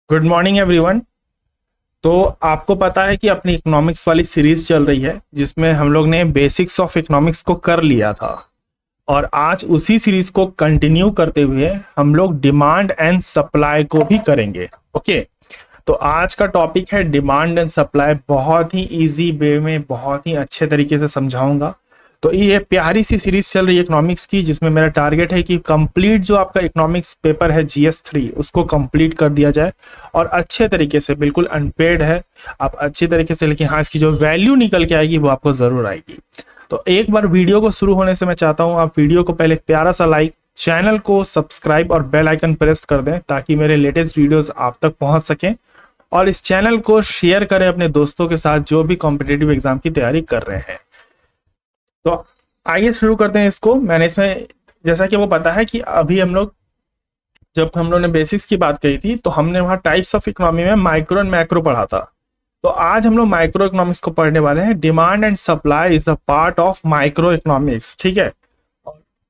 Good morning everyone. तो आपको पता है कि अपनी इकोनॉमिक्स वाली सीरीज चल रही है जिसमें हम लोग ने बेसिक्स ऑफ इकोनॉमिक्स को कर लिया था और आज उसी सीरीज को कंटिन्यू करते हुए हम लोग डिमांड एंड सप्लाई को भी करेंगे। ओके, तो आज का टॉपिक है डिमांड एंड सप्लाई। बहुत ही इजी वे में बहुत ही अच्छे तरीके से समझाऊंगा। तो ये प्यारी सी सीरीज चल रही है इकोनॉमिक्स की जिसमें मेरा टारगेट है कि कंप्लीट जो आपका इकोनॉमिक्स पेपर है GS3 उसको कंप्लीट कर दिया जाए और अच्छे तरीके से, बिल्कुल अनपेड है आप अच्छी तरीके से, लेकिन हाँ इसकी जो वैल्यू निकल के आएगी वो आपको जरूर आएगी। तो एक बार वीडियो को शुरू होने से मैं चाहता हूँ आप वीडियो को पहले प्यारा सा लाइक, चैनल को सब्सक्राइब और बेल आइकन प्रेस कर दें ताकि मेरे लेटेस्ट वीडियोस आप तक पहुंच सकें, और इस चैनल को शेयर करें अपने दोस्तों के साथ जो भी कॉम्पिटेटिव एग्जाम की तैयारी कर रहे हैं। तो आइए शुरू करते हैं इसको। मैंने इसमें, जैसा कि वो पता है कि अभी जब हम लोग ने बेसिक्स की बात कही थी तो हमने वहाँ टाइप्स ऑफ इकोनॉमी में माइक्रो एंड मैक्रो पढ़ा था। तो आज हम लोग माइक्रो इकोनॉमिक्स को पढ़ने वाले हैं। Demand and supply is the part of micro economics, ठीक है।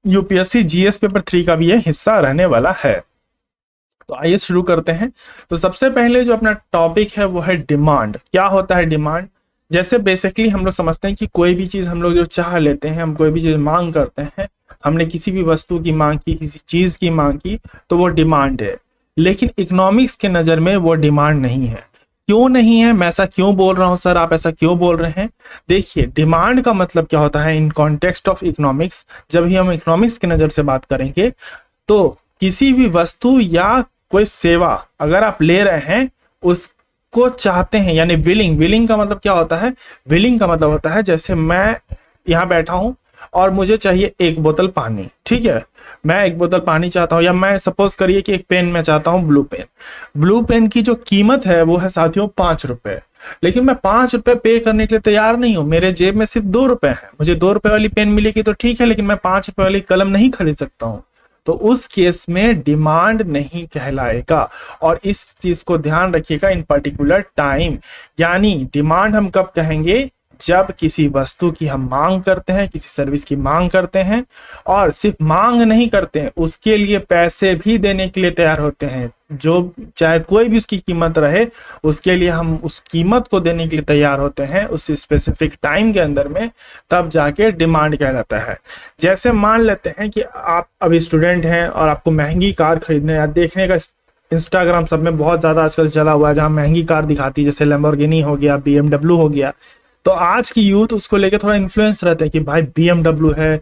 यूपीएससी GS पेपर 3 का भी ये हिस्सा रहने वाला है। तो आइए शुरू करते हैं। तो सबसे पहले जो अपना टॉपिक है वो है डिमांड। क्या होता है डिमांड? जैसे बेसिकली हम लोग समझते हैं कि कोई भी चीज हम लोग जो चाह लेते हैं, हम कोई भी चीज मांग करते हैं, हमने किसी भी वस्तु की मांग की, किसी चीज की मांग की, तो वो डिमांड है। लेकिन इकोनॉमिक्स के नजर में वो डिमांड नहीं है। क्यों नहीं है? मैं ऐसा क्यों बोल रहा हूं सर, आप ऐसा क्यों बोल रहे हैं? देखिए, डिमांड का मतलब क्या होता है इन कॉन्टेक्स्ट ऑफ इकोनॉमिक्स। जब भी हम इकोनॉमिक्स की नजर से बात करेंगे तो किसी भी वस्तु या कोई सेवा अगर आप ले रहे हैं उसको चाहते हैं, यानी विलिंग का मतलब क्या होता है? विलिंग का मतलब होता है जैसे मैं यहाँ बैठा हूं और मुझे चाहिए एक बोतल पानी, ठीक है। मैं एक बोतल पानी चाहता हूं, या मैं सपोज करिए कि एक पेन मैं चाहता हूं, ब्लू पेन की जो कीमत है वो है साथियों 5 रुपए। लेकिन मैं 5 रुपए पे करने के लिए तैयार नहीं हूं। मेरे जेब में सिर्फ 2 रुपए है। मुझे 2 रुपए वाली पेन मिलेगी तो ठीक है, लेकिन मैं 5 रुपए वाली कलम नहीं खरीद सकता हूं। तो उस केस में डिमांड नहीं कहलाएगा। और इस चीज को ध्यान रखिएगा इन पर्टिकुलर टाइम। यानी डिमांड हम कब कहेंगे? जब किसी वस्तु की हम मांग करते हैं, किसी सर्विस की मांग करते हैं, और सिर्फ मांग नहीं करते हैं, उसके लिए पैसे भी देने के लिए तैयार होते हैं। जो चाहे कोई भी उसकी कीमत रहे, उसके लिए हम उस कीमत को देने के लिए तैयार होते हैं उस स्पेसिफिक टाइम के अंदर में, तब जाके डिमांड कहलाता है। जैसे मान लेते हैं कि आप अभी स्टूडेंट हैं और आपको महंगी कार खरीदने या देखने का इंस्टाग्राम सब में बहुत ज्यादा आजकल चला हुआ है जहां महंगी कार दिखाती है, जैसे लैम्बोर्गिनी हो गया, BMW हो गया। तो आज की यूथ उसको लेके थोड़ा इन्फ्लुएंस रहते हैं कि भाई BMW है,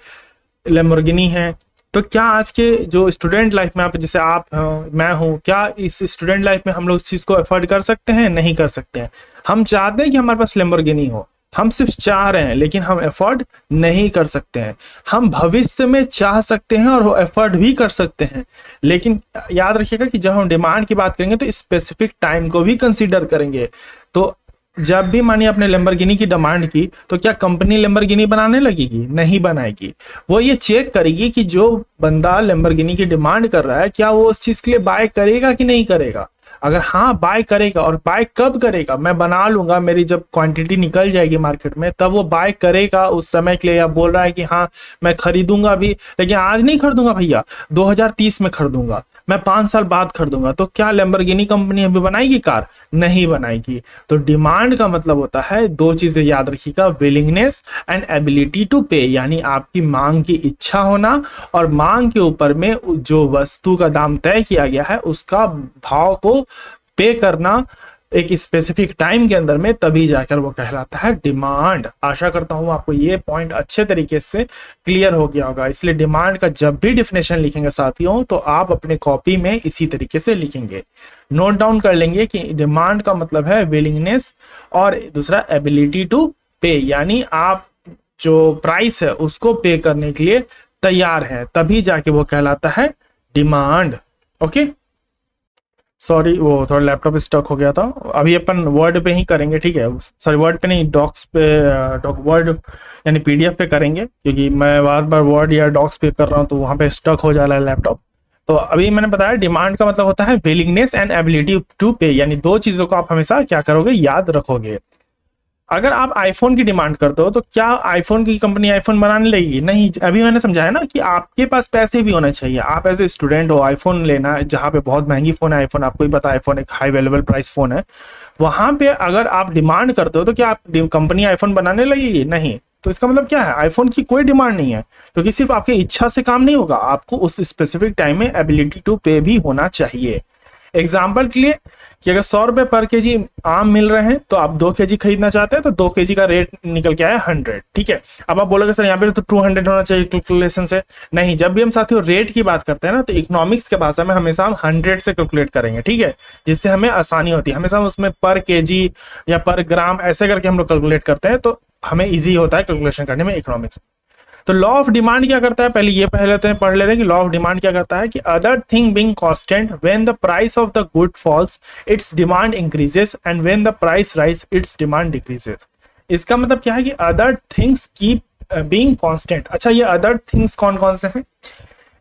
लैम्बोर्गिनी है। तो क्या आज के जो स्टूडेंट लाइफ में आप, जैसे आप मैं हूं, क्या इस स्टूडेंट लाइफ में हम लोग इस चीज को अफोर्ड कर सकते हैं? नहीं कर सकते हैं। हम चाहते हैं कि हमारे पास लैम्बोर्गिनी हो, हम सिर्फ चाह रहे हैं, लेकिन हम अफोर्ड नहीं कर सकते हैं। हम भविष्य में चाह सकते हैं और अफोर्ड भी कर सकते हैं, लेकिन याद रखिएगा कि जब हम डिमांड की बात करेंगे तो स्पेसिफिक टाइम को भी कंसीडर करेंगे। तो जब भी मानिए आपने लैम्बोर्गिनी की डिमांड की, तो क्या कंपनी लैम्बोर्गिनी बनाने लगेगी? नहीं बनाएगी। वो ये चेक करेगी कि जो बंदा लैम्बोर्गिनी की डिमांड कर रहा है क्या वो उस चीज के लिए बाय करेगा कि नहीं करेगा। अगर हाँ बाय करेगा, और बाय कब करेगा? मैं बना लूंगा, मेरी जब क्वांटिटी निकल जाएगी मार्केट में तब वो बाय करेगा उस समय के लिए। या बोल रहा है कि हाँ मैं खरीदूंगा भी, लेकिन आज नहीं खरीदूंगा भैया, 2030 में खरीदूंगा, मैं 5 साल बाद खरीदूंगा। तो क्या लैम्बोर्गिनी कंपनी अभी बनाएगी कार? नहीं बनाएगी। तो डिमांड का मतलब होता है, दो चीजें याद रखिएगा, विलिंगनेस एंड एबिलिटी टू पे, यानी आपकी मांग की इच्छा होना और मांग के ऊपर में जो वस्तु का दाम तय किया गया है उसका भाव को पे करना एक स्पेसिफिक टाइम के अंदर में, तभी जाकर वो कहलाता है डिमांड। आशा करता हूं आपको ये पॉइंट अच्छे तरीके से क्लियर हो गया होगा। इसलिए डिमांड का जब भी डिफिनेशन लिखेंगे साथियों तो आप अपने कॉपी में इसी तरीके से लिखेंगे, नोट डाउन कर लेंगे कि डिमांड का मतलब है विलिंगनेस और दूसरा एबिलिटी टू पे, यानी आप जो प्राइस है उसको पे करने के लिए तैयार है, तभी जाके वो कहलाता है डिमांड। ओके, सॉरी वो थोड़ा लैपटॉप स्टक हो गया था। अभी अपन वर्ड पे ही करेंगे, ठीक है। सॉरी वर्ड पे नहीं, डॉक्स पे, वर्ड यानी PDF पे करेंगे, क्योंकि मैं बार बार वर्ड या डॉक्स पे कर रहा हूँ तो वहाँ पे स्टक हो जा रहा है लैपटॉप। तो अभी मैंने बताया डिमांड का मतलब होता है विलिंगनेस एंड एबिलिटी टू पे, यानी दो चीजों को आप हमेशा क्या करोगे? याद रखोगे। अगर आप आईफोन की डिमांड करते हो तो क्या आईफोन की कंपनी आईफोन बनाने लगेगी? नहीं। अभी मैंने समझाया ना कि आपके पास पैसे भी होने चाहिए। आप एज ए स्टूडेंट हो, आईफोन लेना है जहाँ पे बहुत महंगी फोन है, आईफोन आपको ही पता है, आईफोन एक हाई वैल्यूबल प्राइस फोन है, वहां पे अगर आप डिमांड करते हो तो क्या आप कंपनी आईफोन बनाने लगेगी? नहीं। तो इसका मतलब क्या है, आईफोन की कोई डिमांड नहीं है, क्योंकि सिर्फ आपकी इच्छा से काम नहीं होगा, आपको उस स्पेसिफिक टाइम में एबिलिटी टू पे भी होना चाहिए। एग्जाम्पल के लिए कि अगर 100 रुपए पर केजी आम मिल रहे हैं तो आप 2 केजी खरीदना चाहते हैं, तो 2 केजी का रेट निकल के आया 100। ठीक है, अब आप बोलोगे सर यहाँ पे तो 200 होना चाहिए कैलकुलेशन से। नहीं, जब भी हम साथियों रेट की बात करते हैं ना, तो इकोनॉमिक्स के भाषा में हमेशा हम 100 से कैलकुलेट करेंगे। ठीक है, जिससे हमें आसानी होती है, हमेशा उसमें पर केजी या पर ग्राम ऐसे करके हम लोग कैलकुलेट करते हैं, तो हमें ईजी होता है कैलकुलेशन करने में इकोनॉमिक्स। तो लॉ ऑफ डिमांड क्या करता है, पहले ये पढ़ लेते हैं कि लॉ ऑफ डिमांड क्या करता है कि other thing being constant when the price of the good falls its demand increases and when the price rise its demand decreases. इसका मतलब क्या है कि other things keep being constant. अच्छा, ये अदर थिंग्स कौन कौन से हैं?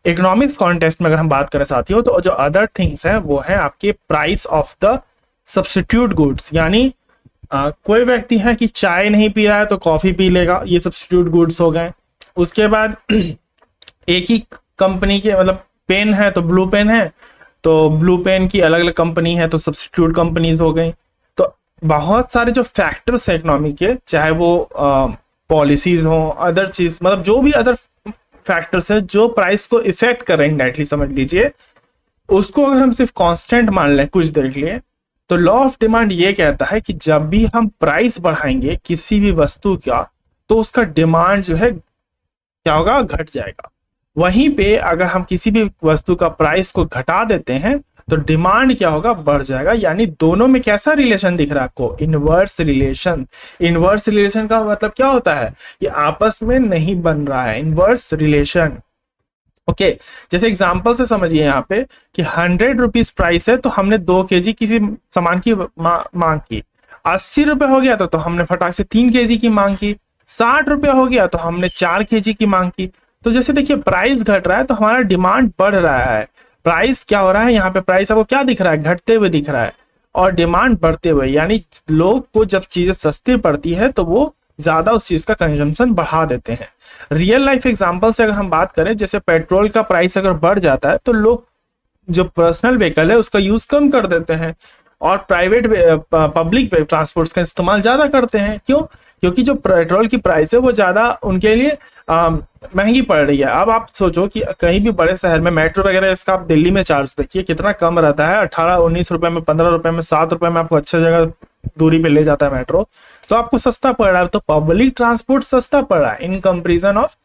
इकोनॉमिक्स कॉन्टेक्स्ट में अगर हम बात करें साथियों, तो जो अदर थिंग्स हैं वो है आपके price of the substitute goods. यानी कोई व्यक्ति है कि चाय नहीं पी रहा है तो कॉफी पी लेगा, ये सब्स्टिट्यूट गुड्स हो गए। उसके बाद एक ही कंपनी के मतलब पेन है तो ब्लू पेन है, तो ब्लू पेन की अलग अलग कंपनी है तो सब्स्टिट्यूट कंपनीज हो गई। तो बहुत सारे जो फैक्टर्स है इकोनॉमी के, चाहे वो पॉलिसीज हो, अदर चीज, मतलब जो भी अदर फैक्टर्स है जो प्राइस को इफेक्ट कर रहे हैं डायरेक्टली समझ लीजिए, उसको अगर हम सिर्फ कांस्टेंट मान लें कुछ देर के लिए, तो लॉ ऑफ डिमांड ये कहता है कि जब भी हम प्राइस बढ़ाएंगे किसी भी वस्तु का, तो उसका डिमांड जो है क्या होगा, घट जाएगा। वहीं पे अगर हम किसी भी वस्तु का प्राइस को घटा देते हैं तो डिमांड क्या होगा, बढ़ जाएगा। यानी दोनों में कैसा रिलेशन दिख रहा है आपको, इनवर्स रिलेशन। इनवर्स रिलेशन का मतलब क्या होता है कि आपस में नहीं बन रहा है, इनवर्स रिलेशन। ओके, जैसे एग्जांपल से समझिए यहाँ पे कि 100 रुपीज प्राइस है, तो हमने 2 केजी किसी सामान की मांग की। 80 रुपए हो गया तो हमने फटाक से 3 केजी की मांग की। 60 रुपया हो गया तो हमने 4 केजी की मांग की। तो जैसे देखिए प्राइस घट रहा है तो हमारा डिमांड बढ़ रहा है। प्राइस क्या हो रहा है यहाँ पे, प्राइस आपको क्या दिख रहा है, घटते हुए दिख रहा है, और डिमांड बढ़ते हुए। यानी लोग को जब चीजें सस्ती पड़ती है तो वो ज्यादा उस चीज का कंजम्पशन बढ़ा देते हैं। रियल लाइफ एग्जांपल से अगर हम बात करें, जैसे पेट्रोल का प्राइस अगर बढ़ जाता है तो लोग जो पर्सनल व्हीकल है उसका यूज कम कर देते हैं और प्राइवेट पब्लिक ट्रांसपोर्ट्स का इस्तेमाल ज्यादा करते हैं। क्यों? क्योंकि जो पेट्रोल की प्राइस है वो ज्यादा उनके लिए महंगी पड़ रही है। अब आप सोचो कि कहीं भी बड़े शहर में मेट्रो वगैरह, इसका आप दिल्ली में चार्ज देखिए कितना कम रहता है, 18-19 रुपए में, 15 रुपए में, 7 रुपए में आपको अच्छा जगह दूरी पे ले जाता है मेट्रो, तो आपको सस्ता पड़ रहा है। तो पब्लिक ट्रांसपोर्ट सस्ता पड़ रहा है इन कंपेरिजन ऑफ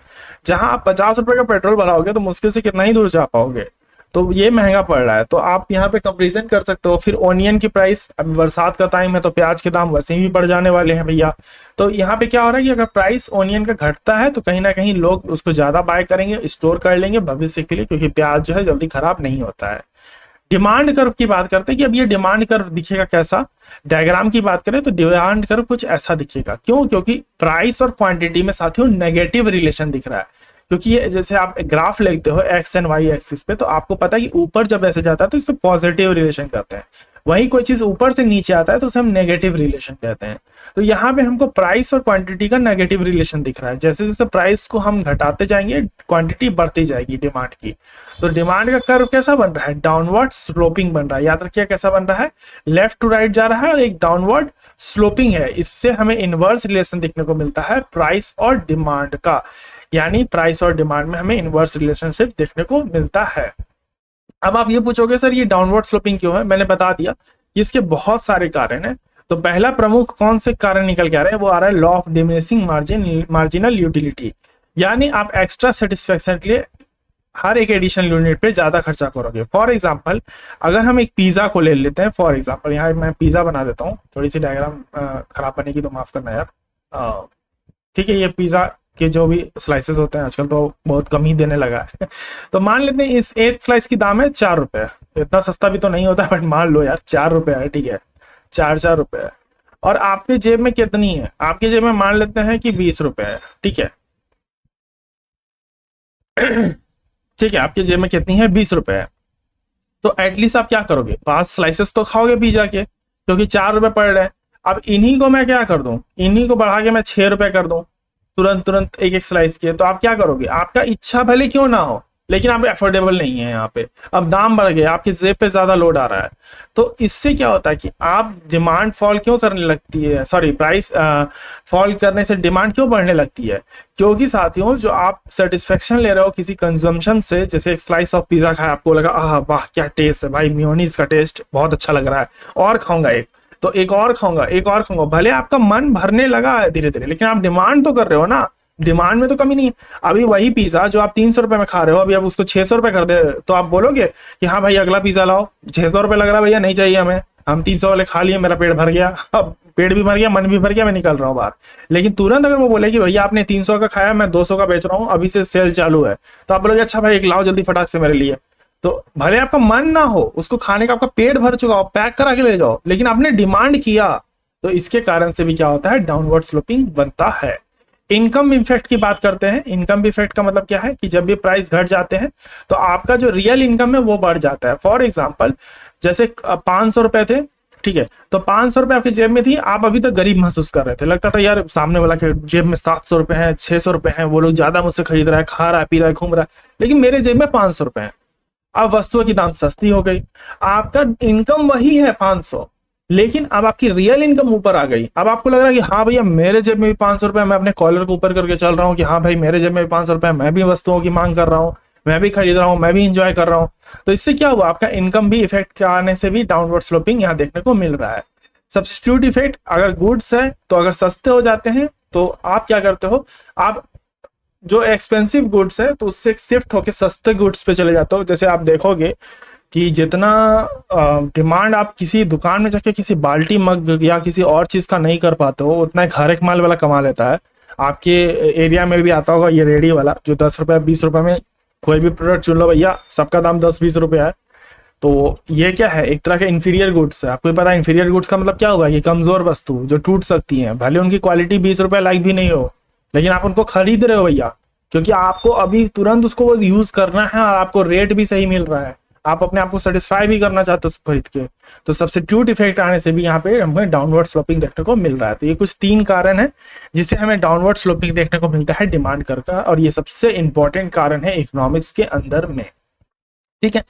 जहां आप 50 रुपए का पेट्रोल भराओगे तो मुश्किल से कितना ही दूर जा पाओगे, तो ये महंगा पड़ रहा है। तो आप यहाँ पे कंपेरिजन कर सकते हो। फिर ओनियन की प्राइस, अभी बरसात का टाइम है तो प्याज के दाम वैसे ही बढ़ जाने वाले हैं भैया। तो यहाँ पे क्या हो रहा है कि अगर प्राइस ओनियन का घटता है तो कहीं ना कहीं लोग उसको ज्यादा बाय करेंगे, स्टोर कर लेंगे भविष्य के लिए, क्योंकि प्याज जो है जल्दी खराब नहीं होता है। डिमांड कर्व की बात करते हैं कि अब ये डिमांड कर्व दिखेगा कैसा, डायग्राम की बात करें तो डिमांड कर्व कुछ ऐसा दिखेगा। क्यों? क्योंकि प्राइस और क्वांटिटी में साथियों नेगेटिव रिलेशन दिख रहा है। क्योंकि ये जैसे आप ग्राफ लिखते हो एक्स एंड वाई एक्सिस पे, तो आपको पता है कि ऊपर जब ऐसे जाता है तो इसको पॉजिटिव रिलेशन कहते हैं, वहीं कोई चीज ऊपर से नीचे आता है तो उसे हम नेगेटिव रिलेशन कहते हैं। तो यहाँ पे हमको प्राइस और क्वांटिटी का नेगेटिव रिलेशन दिख रहा है। जैसे जैसे प्राइस को हम घटाते जाएंगे क्वांटिटी बढ़ती जाएगी डिमांड की। तो डिमांड का कर्व कैसा बन रहा है, डाउनवर्ड स्लोपिंग बन रहा है। याद रखिए कैसा बन रहा है, लेफ्ट टू राइट जा रहा है और एक डाउनवर्ड स्लोपिंग है। इससे हमें इनवर्स रिलेशन देखने को मिलता है प्राइस और डिमांड का। यानी प्राइस और डिमांड में हमें इनवर्स रिलेशनशिप देखने को मिलता है। अब आप ये पूछोगे सर ये डाउनवर्ड स्लोपिंग क्यों है, मैंने बता दिया कि इसके बहुत सारे कारण हैं। तो पहला प्रमुख कौन से कारण निकल के आ रहा है, वो आ रहा है law of diminishing marginal utility. यानी आप एक्स्ट्रा सेटिस्फेक्शन के लिए हर एक एडिशनल यूनिट पे ज्यादा खर्चा करोगे। फॉर एग्जाम्पल अगर हम एक पिज्जा को ले लेते हैं, फॉर एग्जाम्पल यहाँ मैं पिज्जा बना देता हूँ, थोड़ी सी डायग्राम खराब बनेगी तो माफ करना यार। ठीक है, ये पिज्जा के जो भी स्लाइसेस होते हैं आजकल तो बहुत कम ही देने लगा है। तो मान लेते हैं इस एक स्लाइस की दाम है 4 रुपए। इतना सस्ता भी तो नहीं होता, बट मान लो यार 4 रुपए है, ठीक है, 4 रुपए है। और आपके जेब में कितनी है, आपके जेब में मान लेते हैं कि 20 रुपए है, ठीक है। ठीक है, आपके जेब में कितनी है, 20 रुपए है। तो एटलीस्ट आप क्या करोगे, 5 स्लाइसेस तो खाओगे पिज्जा के, क्योंकि 4 रुपए पड़ रहे हैं। अब इन्हीं को मैं क्या कर दूं, इन्हीं को बढ़ा के मैं 6 रुपए कर दूं तुरंत तुरंत एक एक स्लाइस के, तो आप क्या करोगे, आपका इच्छा भले क्यों ना हो लेकिन आप अफोर्डेबल नहीं है यहाँ पे, अब दाम बढ़ गए, आपकी जेब पे ज्यादा लोड आ रहा है। तो इससे क्या होता है कि आप डिमांड फॉल क्यों करने लगती है, सॉरी प्राइस फॉल करने से डिमांड क्यों बढ़ने लगती है, क्योंकि साथियों जो आप सेटिस्फेक्शन ले रहे हो किसी कंजम्पशन से, जैसे एक स्लाइस ऑफ पिज्जा खाया, आपको लगा आह वाह क्या टेस्ट है भाई, मेयोनीज का टेस्ट बहुत अच्छा लग रहा है, और खाऊंगा एक, तो एक और खाऊंगा, एक और खाऊंगा, भले आपका मन भरने लगा है धीरे धीरे, लेकिन आप डिमांड तो कर रहे हो ना, डिमांड में तो कमी नहीं है। अभी वही पिज्जा जो आप 300 रुपए में खा रहे हो, अभी आप उसको 600 रुपए कर दे, तो आप बोलोगे कि हाँ भाई अगला पिज्जा लाओ, 600 रुपए लग रहा है भैया, नहीं चाहिए हमें, हम 300 वाले खा लिए, मेरा पेट भर गया, अब पेट भी भर गया, मन भी भर गया, मैं निकल रहा हूँ बाहर। लेकिन तुरंत अगर वो बोले कि भैया आपने 300 का खाया, मैं 200 का बेच रहा हूँ, अभी से सेल चालू है, तो आप बोलोगे अच्छा भाई एक लाओ जल्दी फटाक से मेरे लिए। तो भले आपका मन ना हो उसको खाने का, आपका पेट भर चुका हो, पैक करा के ले जाओ, लेकिन आपने डिमांड किया, तो इसके कारण से भी क्या होता है, डाउनवर्ड स्लोपिंग बनता है। इनकम इफेक्ट की बात करते हैं। इनकम इफेक्ट का मतलब क्या है कि जब भी प्राइस घट जाते हैं तो आपका जो रियल इनकम है वो बढ़ जाता है। फॉर एग्जांपल जैसे 500 रुपए थे, ठीक है, तो 500 रुपए आपकी जेब में थी, आप अभी तक गरीब महसूस कर रहे थे, लगता था यार सामने वाला के जेब में 700 रुपए हैं, 600 रुपए हैं, वो लोग ज्यादा मुझसे खरीद रहा है, खा रहा है, पी रहा है, घूम रहा है, लेकिन मेरे जेब में 500 रुपए है। अब वस्तुओं की दाम सस्ती हो गई, आपका इनकम वही है 500, लेकिन अब आपकी रियल इनकम ऊपर आ गई। अब आपको लग रहा है कि हाँ भैया मेरे जेब में भी 500 रुपए, मैं अपने कॉलर को ऊपर करके चल रहा हूँ कि हाँ भाई मेरे जेब में भी 500 रुपए, मैं भी वस्तुओं की मांग कर रहा हूँ, मैं भी खरीद रहा हूँ, मैं भी इंजॉय कर रहा हूँ। तो इससे क्या हुआ, आपका इनकम भी इफेक्ट के आने से भी डाउनवर्ड स्लोपिंग यहाँ देखने को मिल रहा है। सब्स्टिट्यूट इफेक्ट, अगर गुड्स है तो अगर सस्ते हो जाते हैं तो आप क्या करते हो, आप जो एक्सपेंसिव गुड्स है तो उससे शिफ्ट होकर सस्ते गुड्स पे चले जाते हो। जैसे आप देखोगे कि जितना डिमांड आप किसी दुकान में जाके किसी बाल्टी मग या किसी और चीज का नहीं कर पाते हो, उतना एक हर एक माल वाला कमा लेता है। आपके एरिया में भी आता होगा ये रेडी वाला, जो 10 रुपए 20 रुपए में कोई भी प्रोडक्ट चुन लो भैया, सबका दाम 10-20 रुपए है। तो ये क्या है, एक तरह का इंफीरियर गुड्स है। आपको भी पता है इंफीरियर गुड्स का मतलब क्या होगा, ये कमजोर वस्तु जो टूट सकती है, भले उनकी क्वालिटी 20 रुपए लायक भी नहीं हो, लेकिन आप उनको खरीद रहे हो भैया, क्योंकि आपको अभी तुरंत उसको यूज करना है और आपको रेट भी सही मिल रहा है, आप अपने आप को सेटिस्फाई भी करना चाहते हो खरीद के। तो सब्स्टिट्यूट इफेक्ट आने से भी यहाँ पे हमें डाउनवर्ड स्लोपिंग देखने को मिल रहा है। तो ये कुछ 3 कारण है जिससे हमें डाउनवर्ड स्लोपिंग देखने को मिलता है डिमांड कर्व का, और ये सबसे इंपॉर्टेंट कारण है इकोनॉमिक्स के अंदर में। ठीक है,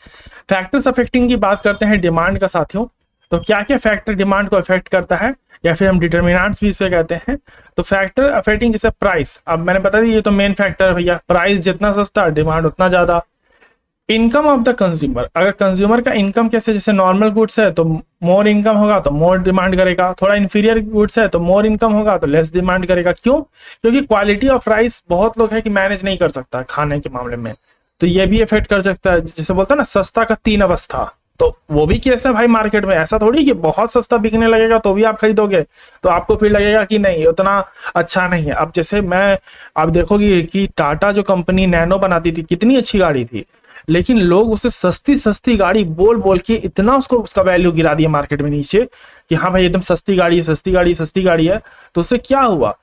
फैक्टर्स अफेक्टिंग की बात करते हैं डिमांड का साथियों। तो क्या क्या फैक्टर डिमांड को अफेक्ट करता है, या फिर हम डिटर्मिनेंट्स भी इसे कहते हैं। तो फैक्टर अफेक्टिंग जैसे प्राइस, अब मैंने बता दी ये तो मेन फैक्टर है भैया, प्राइस जितना सस्ता डिमांड उतना ज्यादा। इनकम ऑफ द कंज्यूमर, अगर कंज्यूमर का इनकम कैसे, जैसे नॉर्मल गुड्स है तो मोर इनकम होगा तो मोर डिमांड करेगा, थोड़ा इंफीरियर गुड्स है तो मोर इनकम होगा तो लेस डिमांड करेगा। क्यों, क्योंकि क्वालिटी ऑफ राइस बहुत लोग है कि मैनेज नहीं कर सकता खाने के मामले में, तो ये भी इफेक्ट कर सकता है। जैसे बोलता है ना सस्ता का 3 अवस्था, तो वो भी कैसा भाई मार्केट में, ऐसा थोड़ी कि बहुत सस्ता बिकने लगेगा तो भी आप खरीदोगे, तो आपको फिर लगेगा कि नहीं उतना अच्छा नहीं है। अब जैसे मैं, आप देखोगे कि टाटा जो कंपनी नैनो बनाती थी कितनी अच्छी गाड़ी थी, लेकिन लोग उसे सस्ती सस्ती गाड़ी बोल बोल के इतना उसको उसका वैल्यू गिरा दिया मार्केट में नीचे कि हाँ भाई एकदम सस्ती गाड़ी है, सस्ती गाड़ी, सस्ती गाड़ी है। तो उससे क्या हुआ,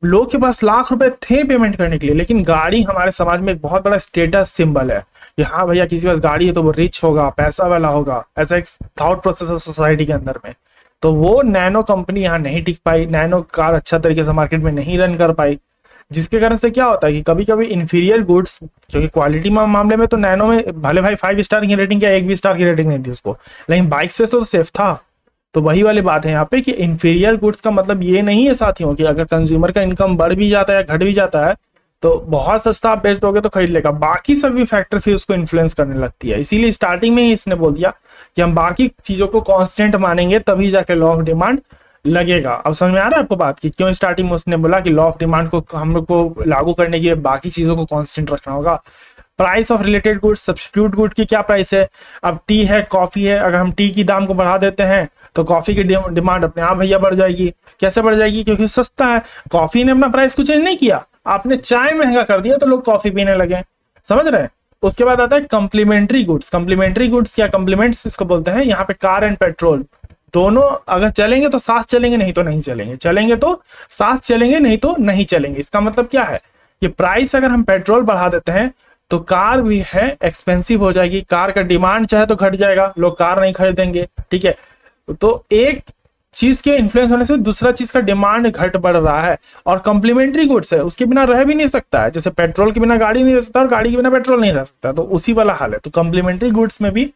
लोग के पास लाख रुपए थे पेमेंट करने के लिए, लेकिन गाड़ी हमारे समाज में एक बहुत बड़ा स्टेटस सिंबल है कि हाँ भैया किसी के पास गाड़ी है तो वो रिच होगा, पैसा वाला होगा, ऐसा एक थॉट प्रोसेस है सोसाइटी के अंदर में। तो वो नैनो कंपनी यहाँ नहीं टिक पाई, नैनो कार अच्छा तरीके से मार्केट में नहीं रन कर पाई, जिसके कारण से क्या होता है कि कभी कभी इंफीरियर गुड्स, क्योंकि क्वालिटी मामले में तो नैनो में भले भाई 5 स्टार की रेटिंग या 1 भी स्टार की रेटिंग नहीं थी उसको, लेकिन बाइक से तो सेफ था। तो वही वाली बात है यहाँ पे कि इंफीरियर गुड्स का मतलब ये नहीं है साथियों कि अगर कंज्यूमर का इनकम बढ़ भी जाता है या घट भी जाता है तो बहुत सस्ता आप बेच दोगे तो खरीद लेगा, बाकी सभी फैक्टर फिर उसको इन्फ्लुएंस करने लगती है। इसीलिए स्टार्टिंग में ही इसने बोल दिया कि हम बाकी चीजों को कांस्टेंट मानेंगे तभी जाके लॉ ऑफ डिमांड लगेगा। अब समझ में आ रहा है आपको बात की क्यों स्टार्टिंग में उसने बोला कि लॉ ऑफ डिमांड को हम लोग को लागू करने के लिए बाकी चीजों को कांस्टेंट रखना होगा। Price of related goods, substitute good की क्या प्राइस है, अब टी है, कॉफी है, अगर हम टी की दाम को बढ़ा देते हैं तो कॉफी की डिमांड अपने आप भैया बढ़ जाएगी। कैसे बढ़ जाएगी, क्योंकि सस्ता है। कॉफी ने अपना प्राइस को चेंज नहीं किया, आपने चाय महंगा कर दिया तो लोग कॉफी पीने लगे, समझ रहे हैं। उसके बाद आता है कम्प्लीमेंट्री गुड्स। कम्प्लीमेंट्री गुड्स क्या, कम्प्लीमेंट्स इसको बोलते हैं। यहाँ पे कार एंड पेट्रोल दोनों अगर चलेंगे तो साथ चलेंगे, नहीं तो नहीं चलेंगे, चलेंगे तो साथ चलेंगे, नहीं तो नहीं चलेंगे। इसका मतलब क्या है कि प्राइस अगर हम पेट्रोल बढ़ा देते हैं तो कार भी है एक्सपेंसिव हो जाएगी, कार का डिमांड चाहे तो घट जाएगा, लोग कार नहीं खरीदेंगे। ठीक है, तो एक चीज के इन्फ्लुएंस होने से दूसरा चीज का डिमांड घट बढ़ रहा है, और कॉम्प्लीमेंट्री गुड्स है, उसके बिना रह भी नहीं सकता है। जैसे पेट्रोल के बिना गाड़ी नहीं रह सकता और गाड़ी के बिना पेट्रोल नहीं रह सकता, तो उसी वाला हाल है। तो कॉम्प्लीमेंट्री गुड्स में भी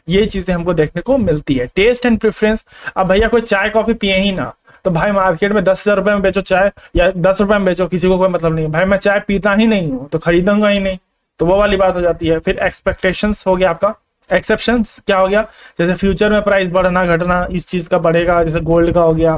ये चीजें हमको देखने को मिलती है। टेस्ट एंड प्रेफरेंस, अब भैया कोई चाय कॉफी पिए ही ना, तो भाई मार्केट में 10,000 रुपए में बेचो चाय या 10 रुपए में बेचो, किसी को कोई मतलब नहीं है। भाई मैं चाय पीता ही नहीं हूँ तो खरीदूंगा ही नहीं, तो वो वाली बात हो जाती है। फिर एक्सपेक्टेशंस हो गया आपका, एक्सेप्शंस क्या हो गया, जैसे फ्यूचर में प्राइस बढ़ना घटना इस चीज का बढ़ेगा, जैसे गोल्ड का हो गया,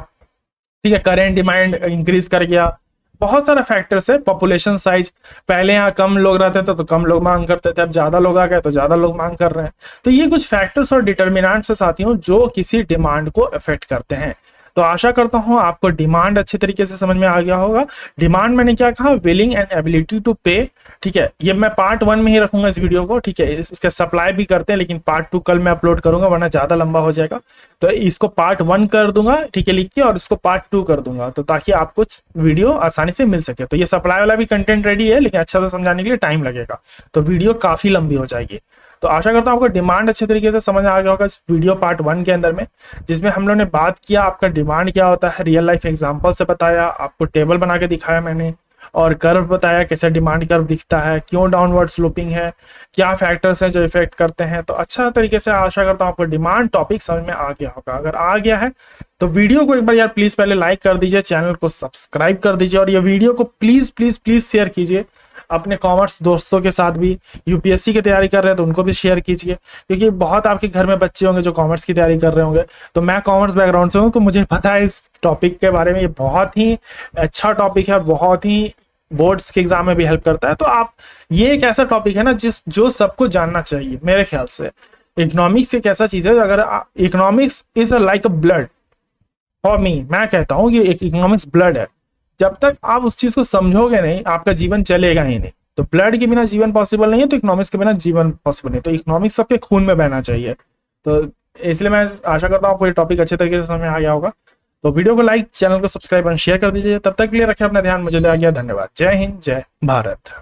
ठीक है, करेंट डिमांड इंक्रीज कर गया, बहुत सारा फैक्टर्स है। पॉपुलेशन साइज, पहले यहाँ कम लोग रहते थे तो कम लोग मांग करते थे, अब ज्यादा लोग आ गए तो ज्यादा लोग मांग कर रहे हैं। तो ये कुछ फैक्टर्स और डिटर्मिनेंट्स है साथियों जो किसी डिमांड को अफेक्ट करते हैं। तो आशा करता हूं आपको डिमांड अच्छे तरीके से समझ में आ गया होगा। डिमांड मैंने क्या कहा, विलिंग एंड एबिलिटी टू पे, ठीक है। ये मैं पार्ट 1 में ही रखूंगा इस वीडियो को, ठीक है। इसके सप्लाई भी करते हैं लेकिन पार्ट 2 कल मैं अपलोड करूंगा वरना ज्यादा लंबा हो जाएगा। तो इसको पार्ट 1 कर दूंगा, ठीक है, लिख के, और इसको पार्ट 2 कर दूंगा, तो ताकि आपको वीडियो आसानी से मिल सके। तो ये सप्लाई वाला भी कंटेंट रेडी है लेकिन अच्छा से समझाने के लिए टाइम लगेगा, तो वीडियो काफी लंबी हो जाएगी। तो आशा करता हूं आपको डिमांड अच्छे तरीके से समझ आ गया होगा इस वीडियो पार्ट 1 के अंदर में, जिसमें हम लोग ने बात किया आपका डिमांड क्या होता है, रियल लाइफ एग्जांपल से बताया, आपको टेबल बना के दिखाया मैंने, और कर्व बताया कैसे डिमांड कर्व दिखता है, क्यों डाउनवर्ड स्लोपिंग है, क्या फैक्टर्स हैं जो इफेक्ट करते हैं। तो अच्छा तरीके से आशा करता हूं आपको डिमांड टॉपिक समझ में आ गया होगा। अगर आ गया है तो वीडियो को एक बार यार प्लीज पहले लाइक कर दीजिए, चैनल को सब्सक्राइब कर दीजिए, और ये वीडियो को प्लीज प्लीज प्लीज शेयर कीजिए अपने कॉमर्स दोस्तों के साथ भी। यूपीएससी की तैयारी कर रहे हैं तो उनको भी शेयर कीजिए, क्योंकि बहुत आपके घर में बच्चे होंगे जो कॉमर्स की तैयारी कर रहे होंगे। तो मैं कॉमर्स बैकग्राउंड से हूँ तो मुझे पता है इस टॉपिक के बारे में, ये बहुत ही अच्छा टॉपिक है, बहुत ही बोर्ड्स के एग्जाम में भी हेल्प करता है। तो आप, ये एक ऐसा टॉपिक है ना जो सबको जानना चाहिए मेरे ख्याल से। इकोनॉमिक्स एक ऐसा चीज है, अगर economics is like a blood for me, मैं कहता हूँ कि एक इकोनॉमिक्स ब्लड है। जब तक आप उस चीज को समझोगे नहीं आपका जीवन चलेगा ही नहीं। तो ब्लड के बिना जीवन पॉसिबल नहीं है, तो इकोनॉमिक्स के बिना जीवन पॉसिबल नहीं। तो इकोनॉमिक्स सबके खून में बहना चाहिए। तो इसलिए मैं आशा करता हूँ आपको ये टॉपिक अच्छे तरीके से समझ में आ गया होगा। तो वीडियो को लाइक, चैनल को सब्सक्राइब और शेयर कर दीजिए। तब तक के लिए रखें अपना ध्यान, मुझे दे आ गया। धन्यवाद। जय हिंद, जय भारत।